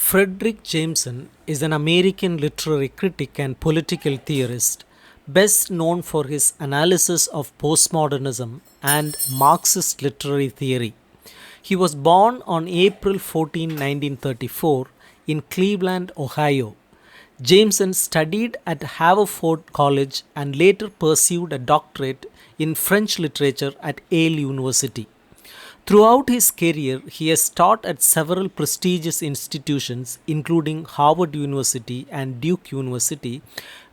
Fredric Jameson is an American literary critic and political theorist, best known for his analysis of postmodernism and Marxist literary theory. He was born on April 14, 1934, in Cleveland, Ohio. Jameson studied at Haverford College and later pursued a doctorate in French literature at Yale University. Throughout his career, he has taught at several prestigious institutions, including Harvard University and Duke University,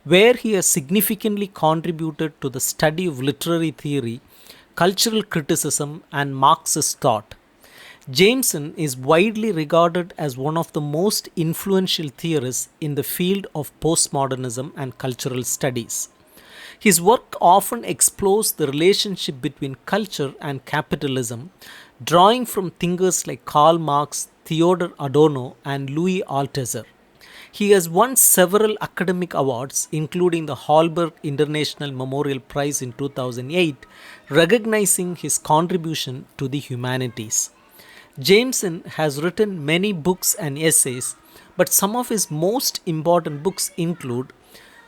where he has significantly contributed to the study of literary theory, cultural criticism, and Marxist thought. Jameson is widely regarded as one of the most influential theorists in the field of postmodernism and cultural studies. His work often explores the relationship between culture and capitalism, drawing from thinkers like Karl Marx, Theodor Adorno, and Louis Althusser. He has won several academic awards, including the Hallberg International Memorial Prize in 2008, recognizing his contribution to the humanities. Jameson has written many books and essays, but some of his most important books include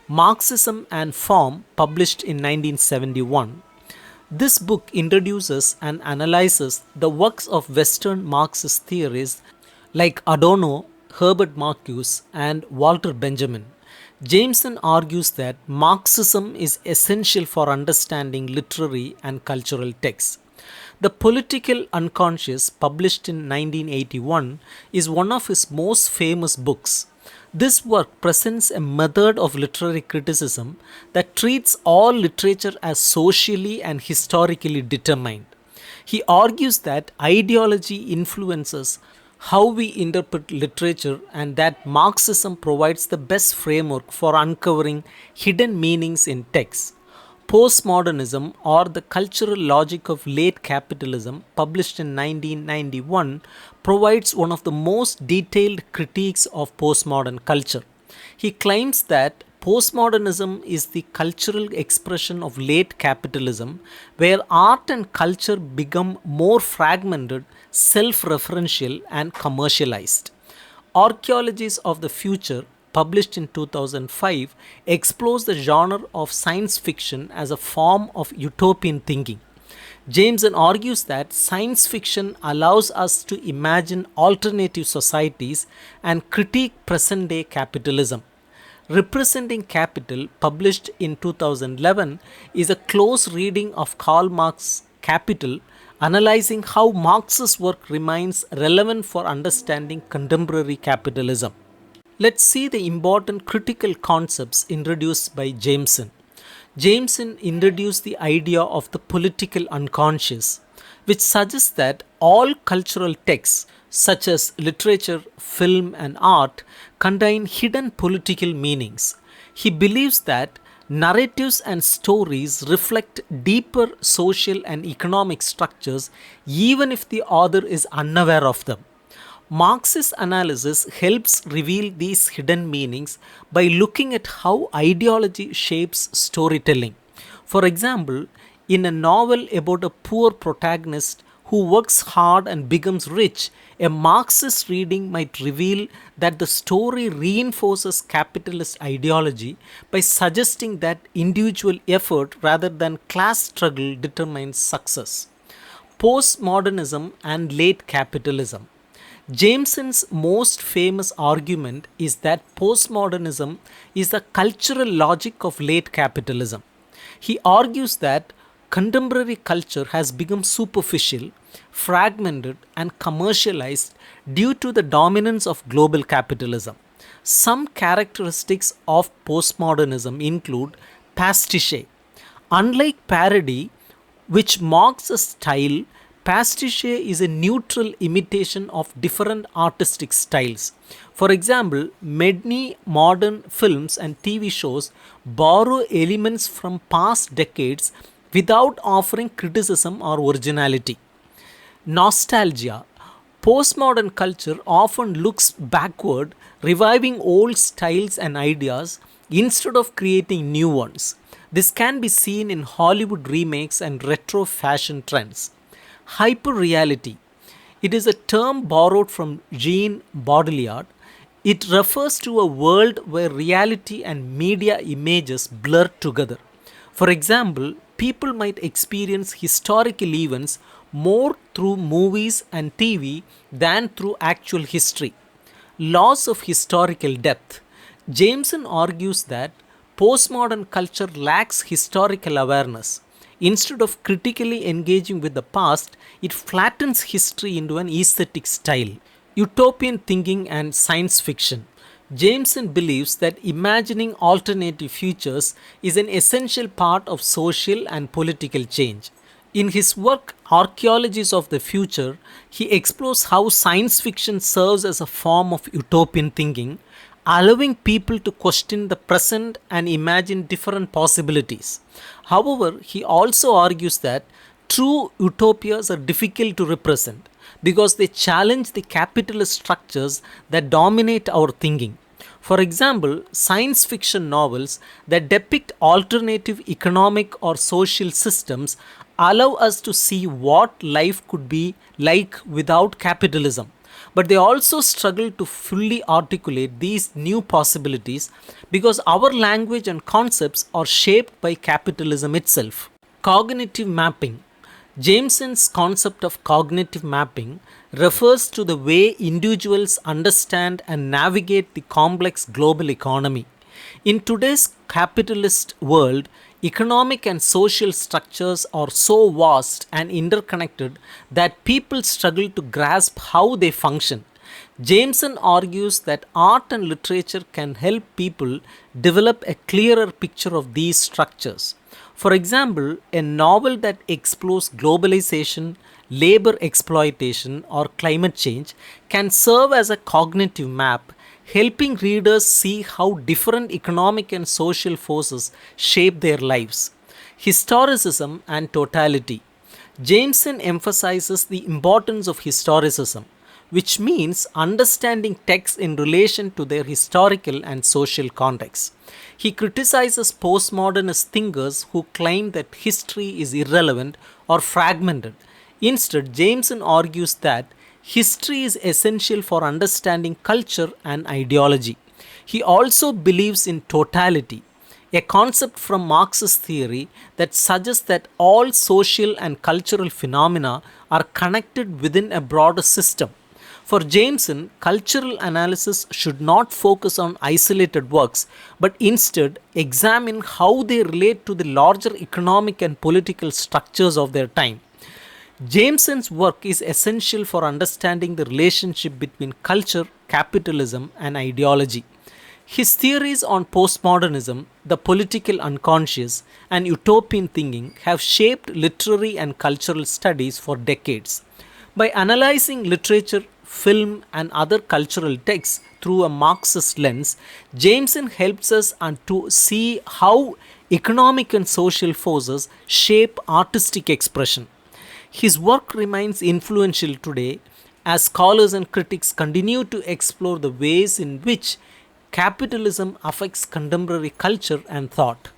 Marxism and Form, published in 1971. This book introduces and analyzes the works of Western Marxist theorists like Adorno, Herbert Marcuse, and Walter Benjamin. Jameson argues that Marxism is essential for understanding literary and cultural texts. The Political Unconscious, published in 1981, is one of his most famous books. This work presents a method of literary criticism that treats all literature as socially and historically determined. He argues that ideology influences how we interpret literature and that Marxism provides the best framework for uncovering hidden meanings in texts. Postmodernism, or the Cultural Logic of Late Capitalism, published in 1991, provides one of the most detailed critiques of postmodern culture. He claims that postmodernism is the cultural expression of late capitalism, where art and culture become more fragmented, self referential, and commercialized. Archaeologies of the Future, published in 2005, explores the genre of science fiction as a form of utopian thinking. Jameson argues that science fiction allows us to imagine alternative societies and critique present day capitalism. Representing Capital, published in 2011, is a close reading of Karl Marx's Capital, analyzing how Marx's work remains relevant for understanding contemporary capitalism. Let's see the important critical concepts introduced by Jameson. Jameson introduced the idea of the political unconscious, which suggests that all cultural texts, such as literature, film, and art, contain hidden political meanings. He believes that narratives and stories reflect deeper social and economic structures, even if the author is unaware of them. Marxist analysis helps reveal these hidden meanings by looking at how ideology shapes storytelling. For example, in a novel about a poor protagonist who works hard and becomes rich, a Marxist reading might reveal that the story reinforces capitalist ideology by suggesting that individual effort rather than class struggle determines success. Postmodernism and late capitalism. Jameson's most famous argument is that postmodernism is the cultural logic of late capitalism. He argues that contemporary culture has become superficial, fragmented, and commercialized due to the dominance of global capitalism. Some characteristics of postmodernism include pastiche. Unlike parody, which marks a style, pastiche is a neutral imitation of different artistic styles. For example, many modern films and TV shows borrow elements from past decades without offering criticism or originality. Nostalgia. Postmodern culture often looks backward, reviving old styles and ideas instead of creating new ones. This can be seen in Hollywood remakes and retro fashion trends. Hyperreality. It is a term borrowed from Jean Baudrillard. It refers to a world where reality and media images blur together. For example, people might experience historical events more through movies and TV than through actual history. Loss of historical depth. Jameson argues that postmodern culture lacks historical awareness. Instead of critically engaging with the past, it flattens history into an aesthetic style. Utopian thinking and science fiction. Jameson believes that imagining alternative futures is an essential part of social and political change. In his work Archaeologies of the Future, he explores how science fiction serves as a form of utopian thinking, allowing people to question the present and imagine different possibilities. However, he also argues that true utopias are difficult to represent because they challenge the capitalist structures that dominate our thinking. For example, science fiction novels that depict alternative economic or social systems allow us to see what life could be like without capitalism. But they also struggle to fully articulate these new possibilities because our language and concepts are shaped by capitalism itself. Cognitive mapping. Jameson's concept of cognitive mapping refers to the way individuals understand and navigate the complex global economy. In today's capitalist world, economic and social structures are so vast and interconnected that people struggle to grasp how they function. Jameson argues that art and literature can help people develop a clearer picture of these structures. For example, a novel that explores globalization, labor exploitation, or climate change can serve as a cognitive map, helping readers see how different economic and social forces shape their lives. Historicism and totality. Jameson emphasizes the importance of historicism, which means understanding texts in relation to their historical and social context. He criticizes postmodernist thinkers who claim that history is irrelevant or fragmented. Instead, Jameson argues that history is essential for understanding culture and ideology. He also believes in totality, a concept from Marxist theory that suggests that all social and cultural phenomena are connected within a broader system. For Jameson, cultural analysis should not focus on isolated works, but instead examine how they relate to the larger economic and political structures of their time. Jameson's work is essential for understanding the relationship between culture, capitalism, and ideology. His theories on postmodernism, the political unconscious, and utopian thinking have shaped literary and cultural studies for decades. By analyzing literature, film, and other cultural texts through a Marxist lens, Jameson helps us to see how economic and social forces shape artistic expression. His work remains influential today as scholars and critics continue to explore the ways in which capitalism affects contemporary culture and thought.